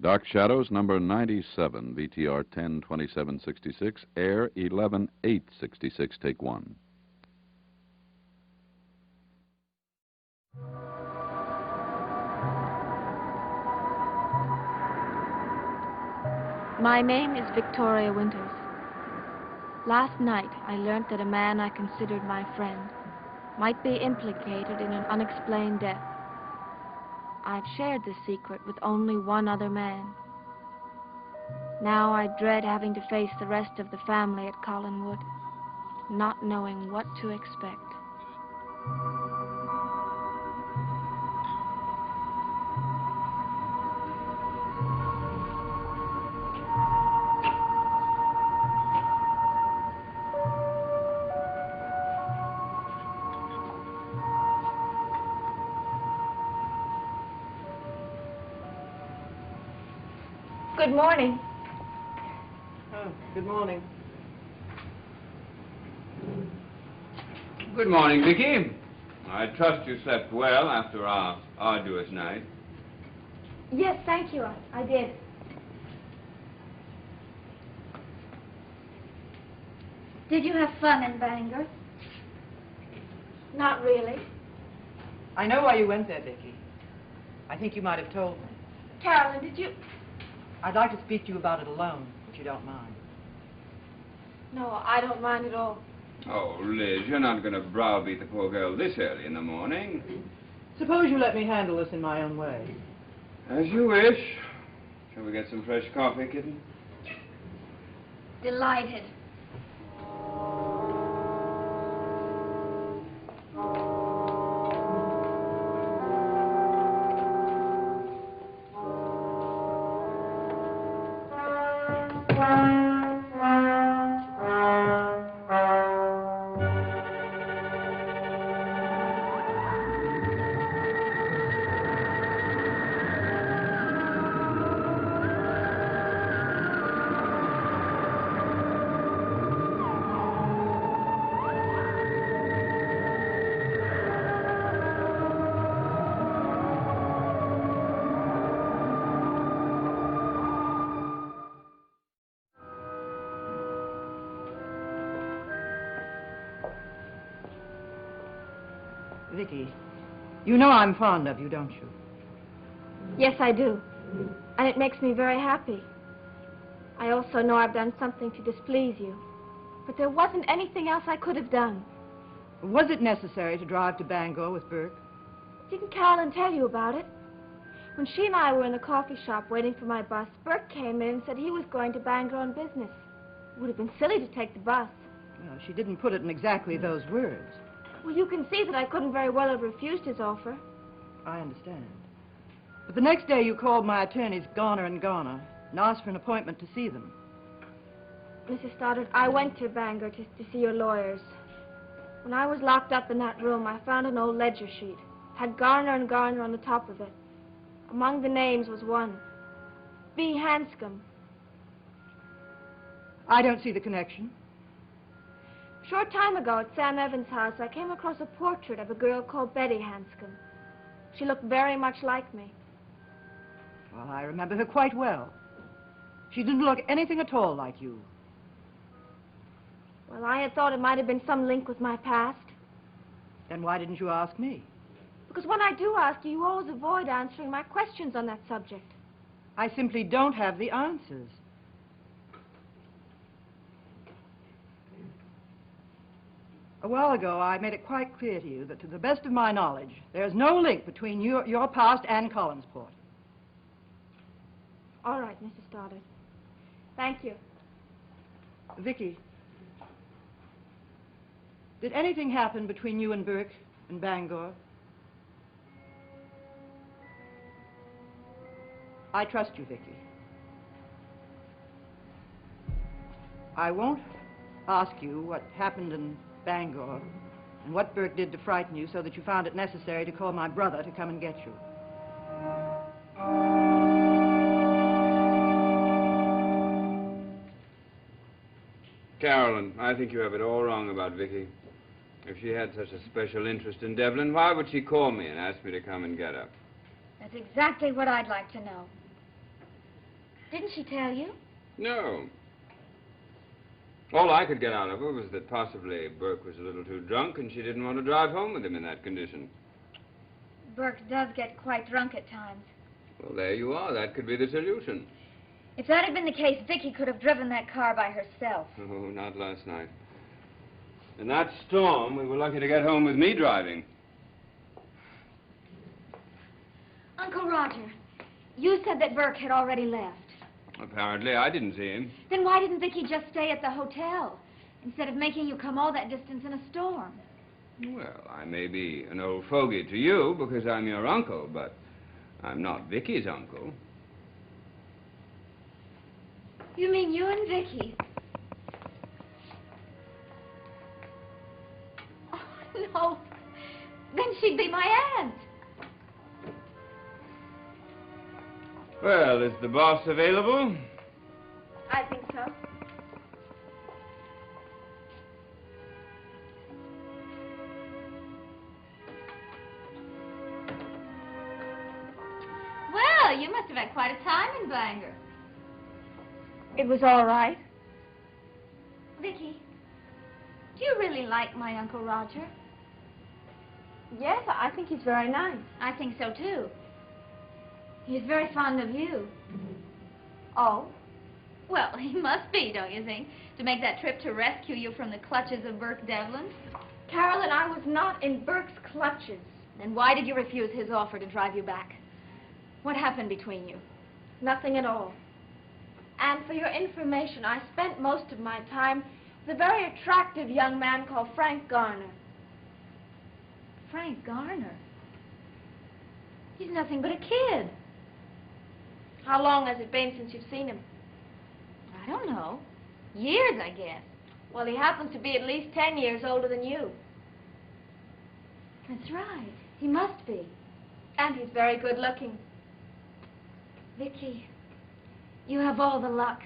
Dark Shadows, number 97, VTR 10-27-66, air 11-8-66, take one. My name is Victoria Winters. Last night, I learned that a man I considered my friend might be implicated in an unexplained death. I've shared this secret with only one other man. Now I dread having to face the rest of the family at Collinwood, not knowing what to expect. Good morning. Oh, good morning. Good morning, Vicky. I trust you slept well after our arduous night. Yes, thank you. I did. Did you have fun in Bangor? Not really. I know why you went there, Vicky. I think you might have told me. Carolyn, did you... I'd like to speak to you about it alone, if you don't mind. No, I don't mind at all. Oh, Liz, you're not going to browbeat the poor girl this early in the morning. Suppose you let me handle this in my own way. As you wish. Shall we get some fresh coffee, kitten? Delighted. Vicky, you know I'm fond of you, don't you? Yes, I do. And it makes me very happy. I also know I've done something to displease you. But there wasn't anything else I could have done. Was it necessary to drive to Bangor with Burke? Didn't Carolyn tell you about it? When she and I were in the coffee shop waiting for my bus, Burke came in and said he was going to Bangor on business. It would have been silly to take the bus. Well, she didn't put it in exactly those words. Well, you can see that I couldn't very well have refused his offer. I understand. But the next day you called my attorneys Garner and Garner and asked for an appointment to see them. Mrs. Stoddard, I went to Bangor to see your lawyers. When I was locked up in that room, I found an old ledger sheet. It had Garner and Garner on the top of it. Among the names was one, B. Hanscom. I don't see the connection. A short time ago at Sam Evans' house, I came across a portrait of a girl called Betty Hanscom. She looked very much like me. Well, I remember her quite well. She didn't look anything at all like you. Well, I had thought it might have been some link with my past. Then why didn't you ask me? Because when I do ask you, you always avoid answering my questions on that subject. I simply don't have the answers. A while ago, I made it quite clear to you that, to the best of my knowledge, there is no link between your past and Collinsport. All right, Mrs. Stoddard. Thank you. Vicky, did anything happen between you and Burke in Bangor? I trust you, Vicky. I won't ask you what happened in Bangor and what Burke did to frighten you so that you found it necessary to call my brother to come and get you. Carolyn, I think you have it all wrong about Vicky. If she had such a special interest in Devlin, why would she call me and ask me to come and get her? That's exactly what I'd like to know. Didn't she tell you? No. All I could get out of her was that possibly Burke was a little too drunk and she didn't want to drive home with him in that condition. Burke does get quite drunk at times. Well, there you are. That could be the solution. If that had been the case, Vicky could have driven that car by herself. Oh, not last night. In that storm, we were lucky to get home with me driving. Uncle Roger, you said that Burke had already left. Apparently, I didn't see him. Then why didn't Vicky just stay at the hotel instead of making you come all that distance in a storm? Well, I may be an old fogey to you because I'm your uncle, but I'm not Vicky's uncle. You mean you and Vicky? Oh, no. Then she'd be my aunt. Well, is the boss available? I think so. Well, you must have had quite a time in Bangor. It was all right. Vicky, do you really like my Uncle Roger? Yes, I think he's very nice. I think so, too. He's very fond of you. Oh? Well, he must be, don't you think, to make that trip to rescue you from the clutches of Burke Devlin? Carolyn, I was not in Burke's clutches. Then why did you refuse his offer to drive you back? What happened between you? Nothing at all. And for your information, I spent most of my time with a very attractive young man called Frank Garner. Frank Garner? He's nothing but a kid. How long has it been since you've seen him? I don't know. Years, I guess. Well, he happens to be at least 10 years older than you. That's right. He must be. And he's very good looking. Vicky, you have all the luck.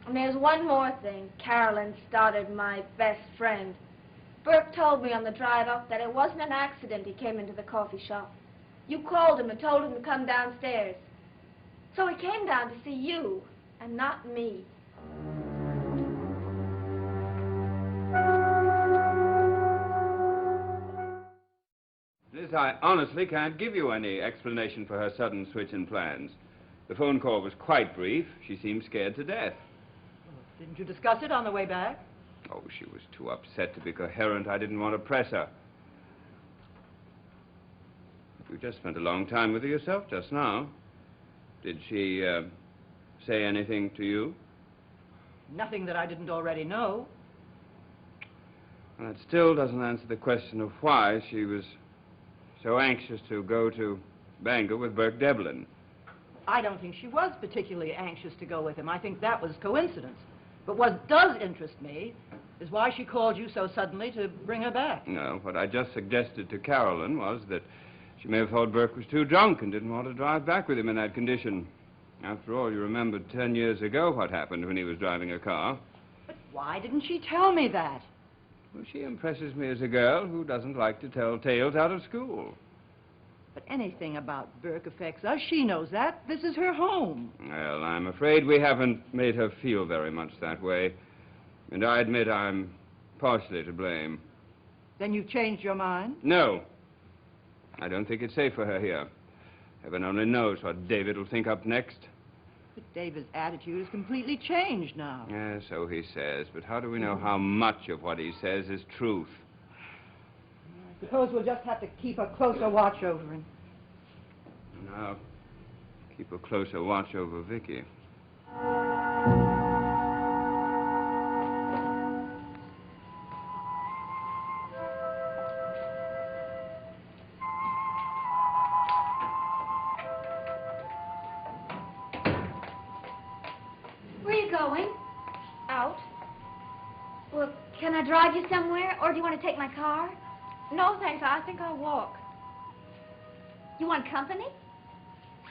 And there's one more thing. Carolyn started my best friend. Burke told me on the drive up that it wasn't an accident he came into the coffee shop. You called him and told him to come downstairs. So he came down to see you, and not me. Liz, I honestly can't give you any explanation for her sudden switch in plans. The phone call was quite brief. She seemed scared to death. Didn't you discuss it on the way back? Oh, she was too upset to be coherent. I didn't want to press her. You just spent a long time with her yourself just now. Did she say anything to you? Nothing that I didn't already know. Well, that still doesn't answer the question of why she was so anxious to go to Bangor with Burke Devlin. I don't think she was particularly anxious to go with him. I think that was coincidence. But what does interest me is why she called you so suddenly to bring her back. No, what I just suggested to Carolyn was that she may have thought Burke was too drunk and didn't want to drive back with him in that condition. After all, you remembered 10 years ago what happened when he was driving a car. But why didn't she tell me that? Well, she impresses me as a girl who doesn't like to tell tales out of school. But anything about Burke affects us. She knows that. This is her home. Well, I'm afraid we haven't made her feel very much that way. And I admit I'm partially to blame. Then you've changed your mind? No. I don't think it's safe for her here. Heaven only knows what David will think up next. But David's attitude has completely changed now. Yeah, so he says. But how do we know how much of what he says is truth? I suppose we'll just have to keep a closer watch over him. Now, keep a closer watch over Vicky. Where are you going? Out? Well, can I drive you somewhere, or do you want to take my car? No, thanks. I think I'll walk. You want company?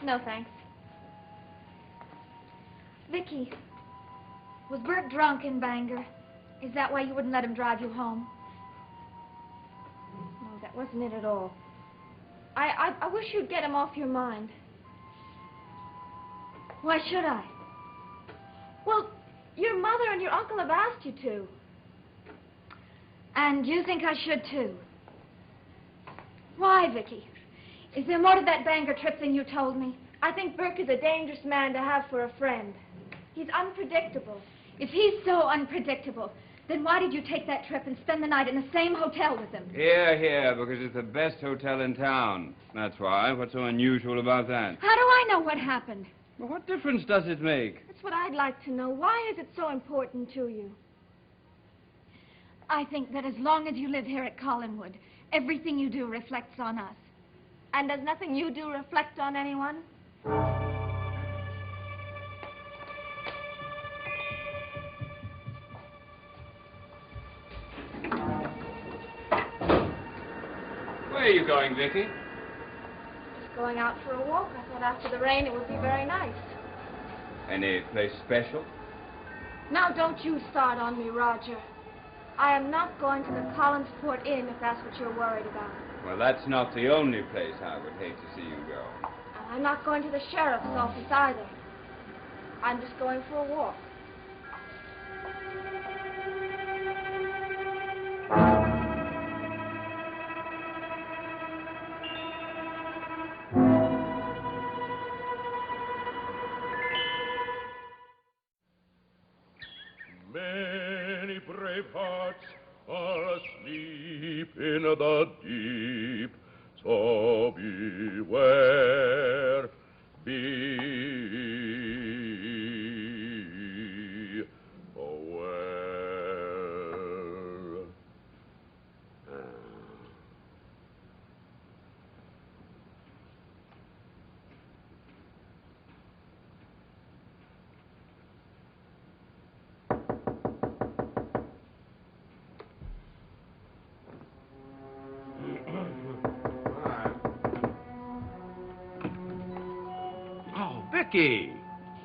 No, thanks. Vicky, was Burke drunk in Bangor? Is that why you wouldn't let him drive you home? No, that wasn't it at all. I wish you'd get him off your mind. Why should I? Well, your mother and your uncle have asked you to. And you think I should, too. Why, Vicky? Is there more to that Bangor trip than you told me? I think Burke is a dangerous man to have for a friend. He's unpredictable. If he's so unpredictable, then why did you take that trip and spend the night in the same hotel with him? Here, because it's the best hotel in town. That's why. What's so unusual about that? How do I know what happened? Well, what difference does it make? That's what I'd like to know. Why is it so important to you? I think that as long as you live here at Collinwood, everything you do reflects on us. And does nothing you do reflect on anyone? Where are you going, Vicky? Just going out for a walk. I thought after the rain it would be very nice. Any place special? Now don't you start on me, Roger. I am not going to the Collinsport Inn if that's what you're worried about. Well, that's not the only place I would hate to see you go. And I'm not going to the sheriff's office either. I'm just going for a walk. Many brave hearts are asleep in the deep, so beware, be aware. Oh, Vicky!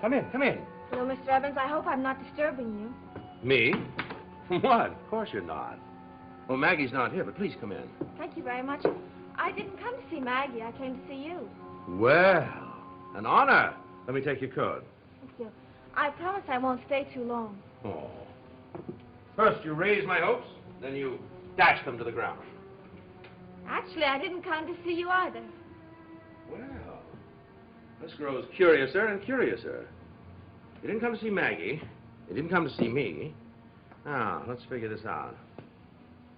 Come in, come in. Hello, Mr. Evans. I hope I'm not disturbing you. Me? What? Of course you're not. Well, Maggie's not here, but please come in. Thank you very much. I didn't come to see Maggie. I came to see you. Well, an honor. Let me take your coat. Thank you. I promise I won't stay too long. Oh. First you raise my hopes, then you dash them to the ground. Actually, I didn't come to see you either. Well, this grows curiouser and curiouser. You didn't come to see Maggie. You didn't come to see me. Now, let's figure this out.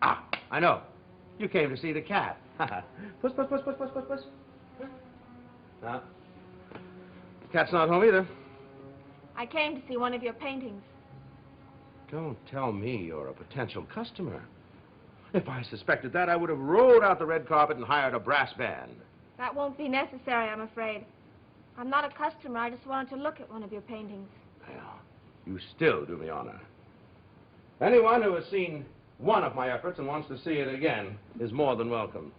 Ah, I know. You came to see the cat. Puss, puss, puss, puss, puss, puss, puss. Now, the cat's not home either. I came to see one of your paintings. Don't tell me you're a potential customer. If I suspected that, I would have rolled out the red carpet and hired a brass band. That won't be necessary, I'm afraid. I'm not a customer. I just wanted to look at one of your paintings. Well, you still do me honor. Anyone who has seen one of my efforts and wants to see it again is more than welcome.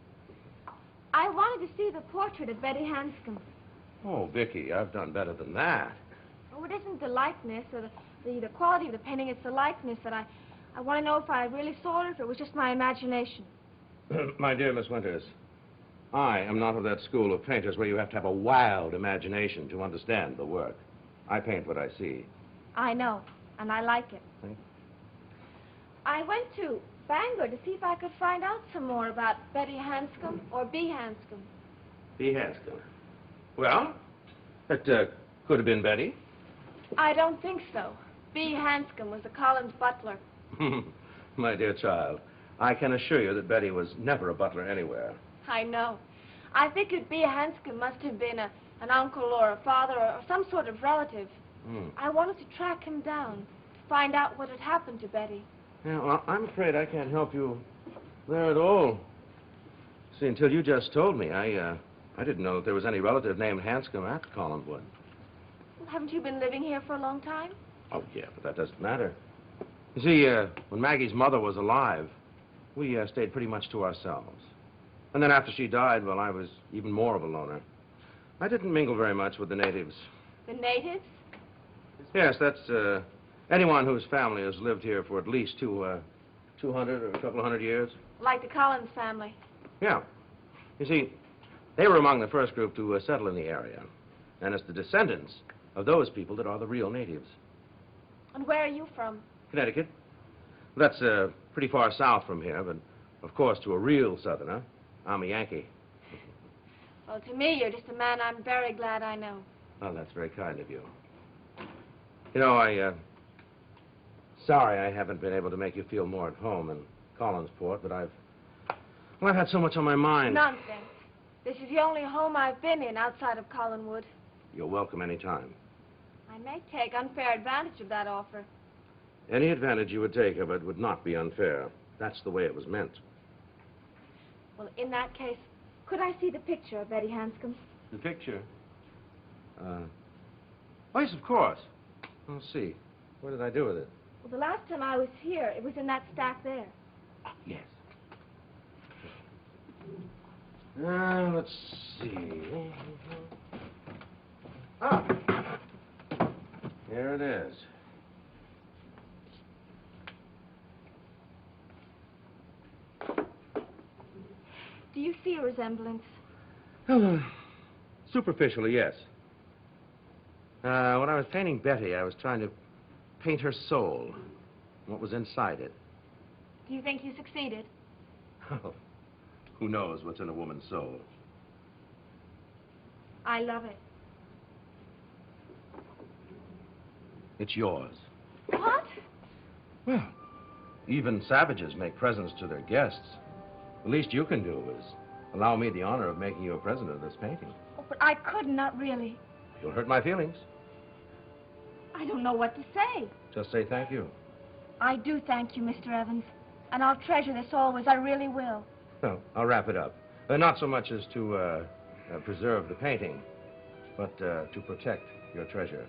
I wanted to see the portrait of Betty Hanscom. Oh, Vicky, I've done better than that. Oh, it isn't the likeness or the quality of the painting. It's the likeness that I want to know if I really saw it or if it was just my imagination. My dear Miss Winters, I am not of that school of painters where you have to have a wild imagination to understand the work. I paint what I see. I know, and I like it. Thank you. I went to Bangor to see if I could find out some more about Betty Hanscom or B. Hanscom. B. Hanscom. Well, it could have been Betty. I don't think so. B. Hanscom was the Collins butler. My dear child, I can assure you that Betty was never a butler anywhere. I know. I figured B. Hanscom must have been an uncle or a father or some sort of relative. I wanted to track him down, to find out what had happened to Betty. Yeah, well, I'm afraid I can't help you there at all. See, until you just told me, I didn't know that there was any relative named Hanscom at Collinwood. Well, haven't you been living here for a long time? Oh, yeah, but that doesn't matter. You see, when Maggie's mother was alive, we stayed pretty much to ourselves. And then after she died, well, I was even more of a loner. I didn't mingle very much with the natives. The natives? Yes, that's anyone whose family has lived here for at least 200 or a couple of 100 years. Like the Collins family. Yeah. You see, they were among the first group to settle in the area. And it's the descendants of those people that are the real natives. And where are you from? Connecticut. That's pretty far south from here, but of course to a real Southerner, I'm a Yankee. Well, to me, you're just a man I'm very glad I know. Well, that's very kind of you. You know, sorry I haven't been able to make you feel more at home in Collinsport, but I've had so much on my mind. Nonsense. This is the only home I've been in outside of Collinwood. You're welcome any time. I may take unfair advantage of that offer. Any advantage you would take of it would not be unfair. That's the way it was meant. Well, in that case, could I see the picture of Betty Hanscom? The picture? Oh, yes, of course. Let's see. What did I do with it? Well, the last time I was here, it was in that stack there. Yes. Let's see. Ah! Here it is. Do you see a resemblance? Oh, superficially, yes. When I was painting Betty, I was trying to paint her soul, what was inside it. Do you think you succeeded? Oh, who knows what's in a woman's soul? I love it. It's yours. What? Well, even savages make presents to their guests. The least you can do is allow me the honor of making you a present of this painting. Oh, but I could not really. You'll hurt my feelings. I don't know what to say. Just say thank you. I do thank you, Mr. Evans. And I'll treasure this always. I really will. Well, I'll wrap it up. Not so much as to preserve the painting, but to protect your treasure.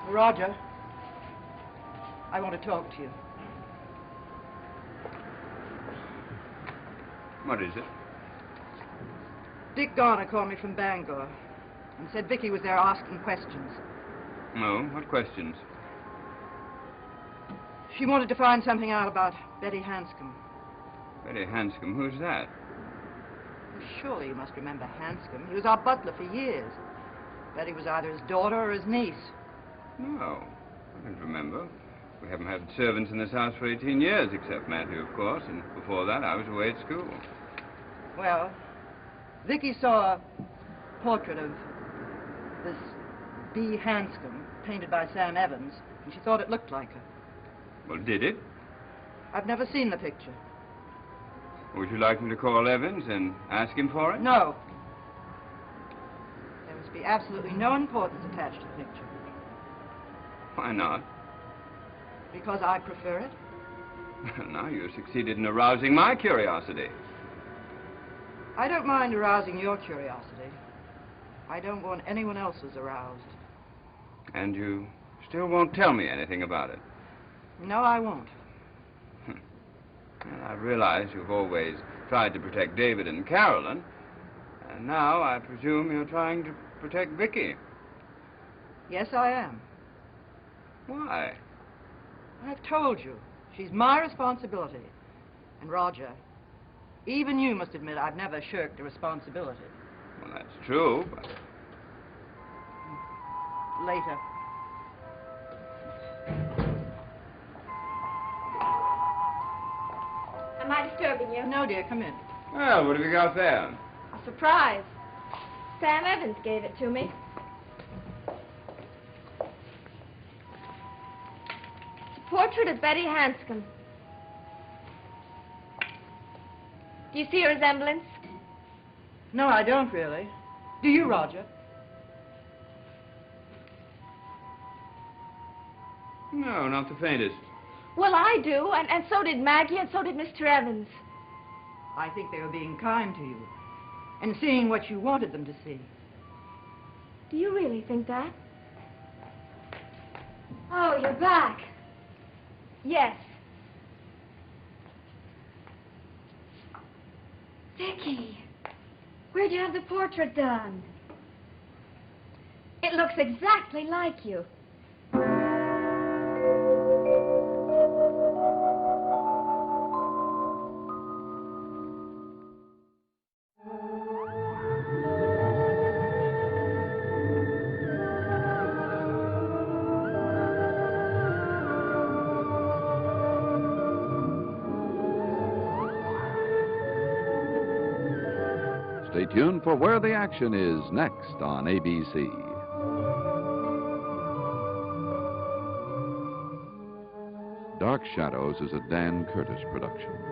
Roger, I want to talk to you. What is it? Dick Garner called me from Bangor and said Vicky was there asking questions. No, what questions? She wanted to find something out about Betty Hanscom. Betty Hanscom, who's that? Well, surely you must remember Hanscom. He was our butler for years. Betty was either his daughter or his niece. No, I don't remember. We haven't had servants in this house for 18 years, except Matthew, of course, and before that I was away at school. Well, Vicky saw a portrait of this Bee Hanscom, painted by Sam Evans, and she thought it looked like her. Well, did it? I've never seen the picture. Would you like me to call Evans and ask him for it? No. There must be absolutely no importance attached to the picture. Why not? Because I prefer it. Well, now you succeeded in arousing my curiosity. I don't mind arousing your curiosity. I don't want anyone else's aroused. And you still won't tell me anything about it? No, I won't. Well, I realize you've always tried to protect David and Carolyn, and now I presume you're trying to protect Vicky. Yes, I am. Why? I've told you. She's my responsibility. And Roger, even you must admit I've never shirked a responsibility. Well, that's true, but... Later. Am I disturbing you? No, dear, come in. Well, what have you got there? A surprise. Sam Evans gave it to me. Portrait of Betty Hanscom. Do you see a resemblance? No, I don't really. Do you, Roger? No, not the faintest. Well, I do, and so did Maggie, and so did Mr. Evans. I think they were being kind to you and seeing what you wanted them to see. Do you really think that? Oh, you're back. Yes. Vicky, where'd you have the portrait done? It looks exactly like you. Stay tuned for Where the Action Is next on ABC. Dark Shadows is a Dan Curtis production.